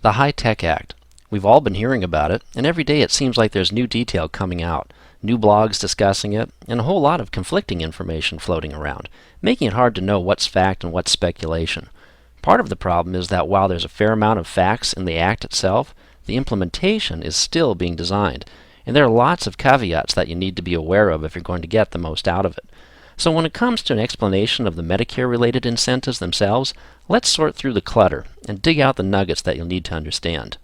The HITECH Act. We've all been hearing about it, and every day it seems like there's new detail coming out, new blogs discussing it, and a whole lot of conflicting information floating around, making it hard to know what's fact and what's speculation. Part of the problem is that while there's a fair amount of facts in the Act itself, the implementation is still being designed, and there are lots of caveats that you need to be aware of if you're going to get the most out of it. So when it comes to an explanation of the Medicare-related incentives themselves, let's sort through the clutter and dig out the nuggets that you'll need to understand.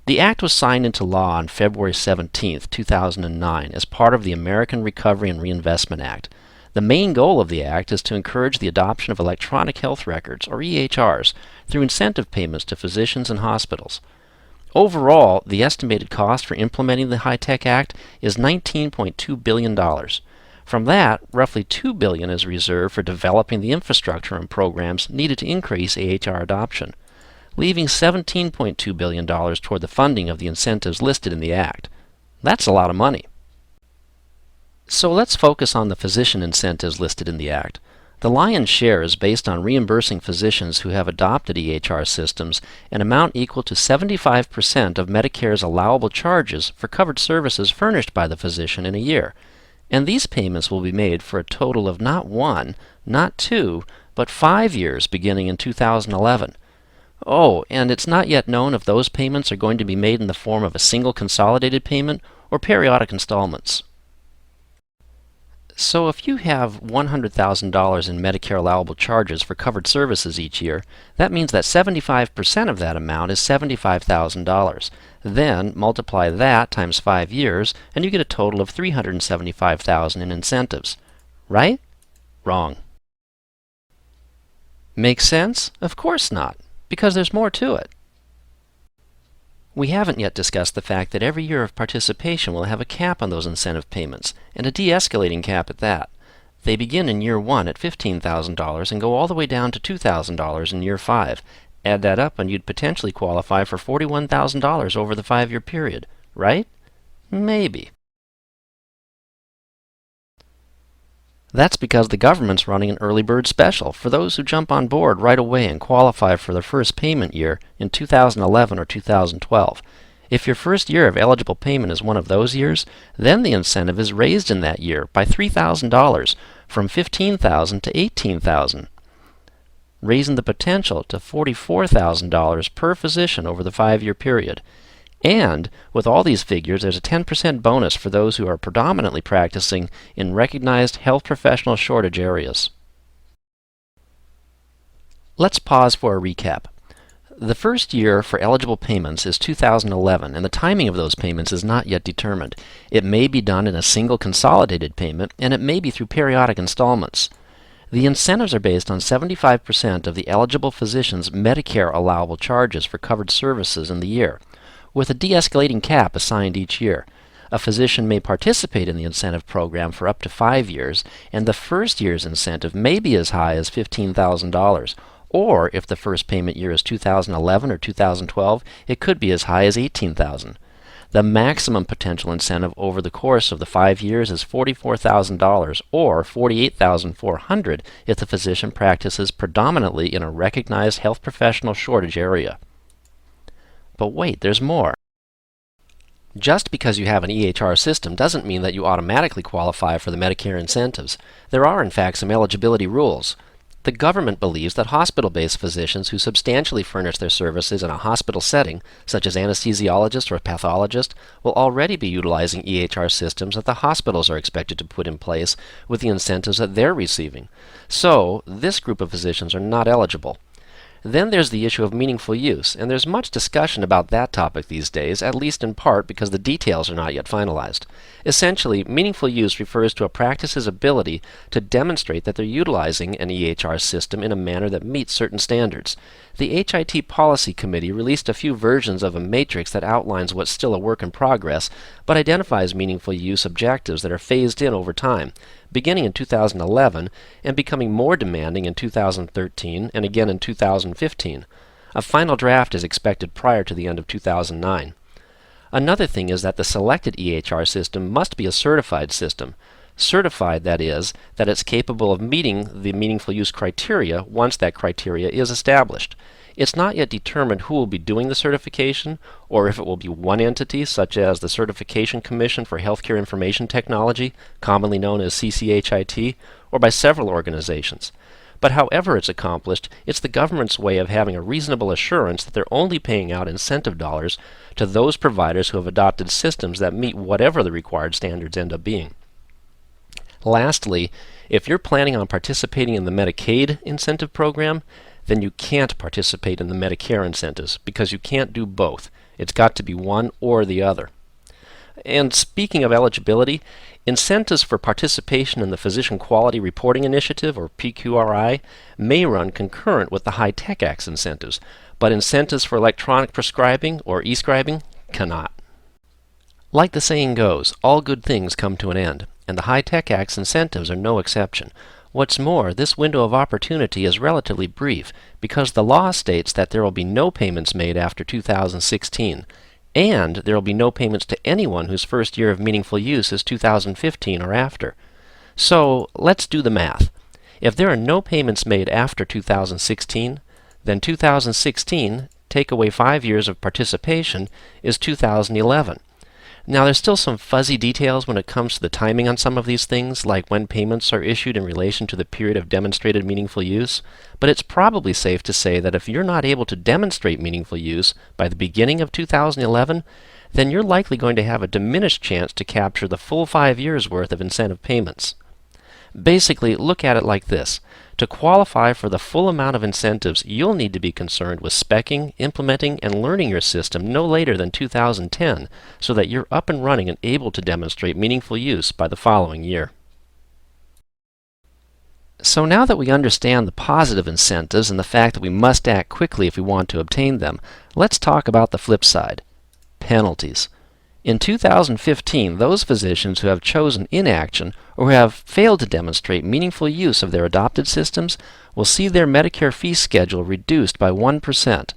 The Act was signed into law on February 17, 2009 as part of the American Recovery and Reinvestment Act. The main goal of the Act is to encourage the adoption of electronic health records, or EHRs, through incentive payments to physicians and hospitals. Overall, the estimated cost for implementing the HITECH Act is $19.2 billion. From that, roughly $2 billion is reserved for developing the infrastructure and programs needed to increase AHR adoption, leaving $17.2 billion toward the funding of the incentives listed in the Act. That's a lot of money. So let's focus on the physician incentives listed in the Act. The lion's share is based on reimbursing physicians who have adopted EHR systems an amount equal to 75% of Medicare's allowable charges for covered services furnished by the physician in a year. And these payments will be made for a total of not 1, not 2, but 5 years beginning in 2011. Oh, and it's not yet known if those payments are going to be made in the form of a single consolidated payment or periodic installments. So if you have $100,000 in Medicare allowable charges for covered services each year, that means that 75% of that amount is $75,000. Then multiply that times 5 years, and you get a total of $375,000 in incentives. Right? Wrong. Make sense? Of course not, because there's more to it. We haven't yet discussed the fact that every year of participation will have a cap on those incentive payments, and a de-escalating cap at that. They begin in year 1 at $15,000 and go all the way down to $2,000 in year 5. Add that up and you'd potentially qualify for $41,000 over the 5-year period, right? Maybe. That's because the government's running an early bird special for those who jump on board right away and qualify for their first payment year in 2011 or 2012. If your first year of eligible payment is one of those years, then the incentive is raised in that year by $3,000 from $15,000 to $18,000, raising the potential to $44,000 per physician over the 5-year period. And with all these figures, there's a 10% bonus for those who are predominantly practicing in recognized health professional shortage areas. Let's pause for a recap. The first year for eligible payments is 2011, and the timing of those payments is not yet determined. It may be done in a single consolidated payment, and it may be through periodic installments. The incentives are based on 75% of the eligible physician's Medicare allowable charges for covered services in the year, with a de-escalating cap assigned each year. A physician may participate in the incentive program for up to 5 years, and the first year's incentive may be as high as $15,000. Or, if the first payment year is 2011 or 2012, it could be as high as $18,000. The maximum potential incentive over the course of the 5 years is $44,000 or $48,400 if the physician practices predominantly in a recognized health professional shortage area. But wait, there's more. Just because you have an EHR system doesn't mean that you automatically qualify for the Medicare incentives. There are, in fact, some eligibility rules. The government believes that hospital-based physicians who substantially furnish their services in a hospital setting, such as anesthesiologists or pathologists, will already be utilizing EHR systems that the hospitals are expected to put in place with the incentives that they're receiving. So, this group of physicians are not eligible. Then there's the issue of meaningful use, and there's much discussion about that topic these days, at least in part because the details are not yet finalized. Essentially, meaningful use refers to a practice's ability to demonstrate that they're utilizing an EHR system in a manner that meets certain standards. The HIT Policy Committee released a few versions of a matrix that outlines what's still a work in progress, but identifies meaningful use objectives that are phased in over time, beginning in 2011 and becoming more demanding in 2013 and again in 2015. A final draft is expected prior to the end of 2009. Another thing is that the selected EHR system must be a certified system. Certified, that is, that it's capable of meeting the meaningful use criteria once that criteria is established. It's not yet determined who will be doing the certification, or if it will be one entity, such as the Certification Commission for Healthcare Information Technology, commonly known as CCHIT, or by several organizations. But however it's accomplished, it's the government's way of having a reasonable assurance that they're only paying out incentive dollars to those providers who have adopted systems that meet whatever the required standards end up being. Lastly, if you're planning on participating in the Medicaid incentive program, then you can't participate in the Medicare incentives because you can't do both. It's got to be one or the other. And speaking of eligibility, incentives for participation in the Physician Quality Reporting Initiative, or PQRI, may run concurrent with the HITECH Act's incentives, but incentives for electronic prescribing, or e-scribing, cannot. Like the saying goes, all good things come to an end, and the HITECH Act's incentives are no exception. What's more, this window of opportunity is relatively brief because the law states that there will be no payments made after 2016, and there will be no payments to anyone whose first year of meaningful use is 2015 or after. So let's do the math. If there are no payments made after 2016, then 2016, take away 5 years of participation, is 2011. Now, there's still some fuzzy details when it comes to the timing on some of these things, like when payments are issued in relation to the period of demonstrated meaningful use, but it's probably safe to say that if you're not able to demonstrate meaningful use by the beginning of 2011, then you're likely going to have a diminished chance to capture the full 5 years' worth of incentive payments. Basically, look at it like this. To qualify for the full amount of incentives, you'll need to be concerned with speccing, implementing, and learning your system no later than 2010 so that you're up and running and able to demonstrate meaningful use by the following year. So now that we understand the positive incentives and the fact that we must act quickly if we want to obtain them, let's talk about the flip side, penalties. In 2015, those physicians who have chosen inaction or who have failed to demonstrate meaningful use of their adopted systems will see their Medicare fee schedule reduced by 1%.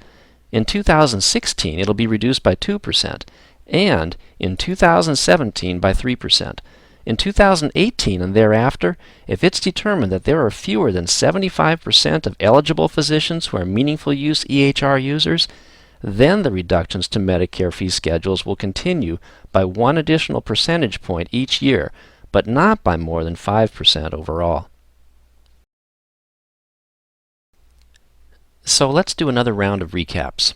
In 2016, it'll be reduced by 2%, and in 2017 by 3%. In 2018 and thereafter, if it's determined that there are fewer than 75% of eligible physicians who are meaningful use EHR users, then the reductions to Medicare fee schedules will continue by 1 additional percentage point each year, but not by more than 5% overall. So let's do another round of recaps.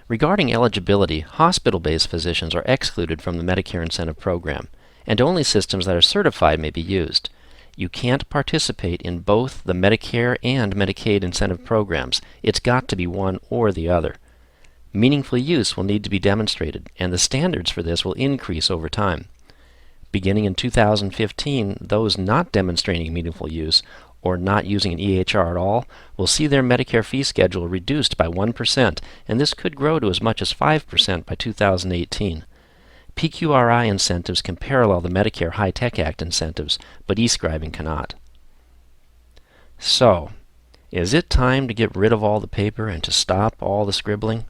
Regarding eligibility, hospital-based physicians are excluded from the Medicare incentive program, and only systems that are certified may be used. You can't participate in both the Medicare and Medicaid incentive programs. It's got to be one or the other. Meaningful use will need to be demonstrated, and the standards for this will increase over time. Beginning in 2015, those not demonstrating meaningful use or not using an EHR at all will see their Medicare fee schedule reduced by 1%, and this could grow to as much as 5% by 2018. PQRI incentives can parallel the Medicare HITECH Act incentives, but e-scribing cannot. So, is it time to get rid of all the paper and to stop all the scribbling?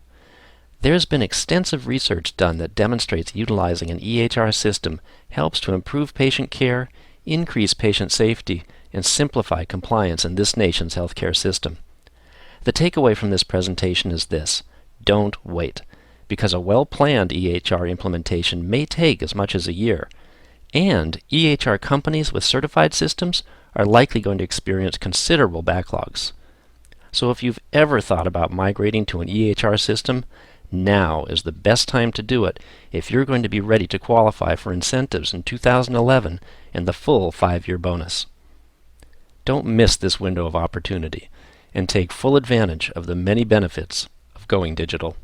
There's been extensive research done that demonstrates utilizing an EHR system helps to improve patient care, increase patient safety, and simplify compliance in this nation's healthcare system. The takeaway from this presentation is this: don't wait, because a well-planned EHR implementation may take as much as a year, and EHR companies with certified systems are likely going to experience considerable backlogs. So if you've ever thought about migrating to an EHR system, now is the best time to do it if you're going to be ready to qualify for incentives in 2011 and the full 5-year bonus. Don't miss this window of opportunity and take full advantage of the many benefits of going digital.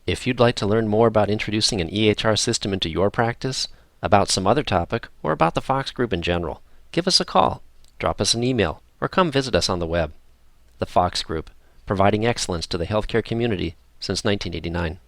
If you'd like to learn more about introducing an EHR system into your practice, about some other topic, or about the TheFoxGroup in general, give us a call, drop us an email, or come visit us on the web. The TheFoxGroup, providing excellence to the healthcare community since 1989.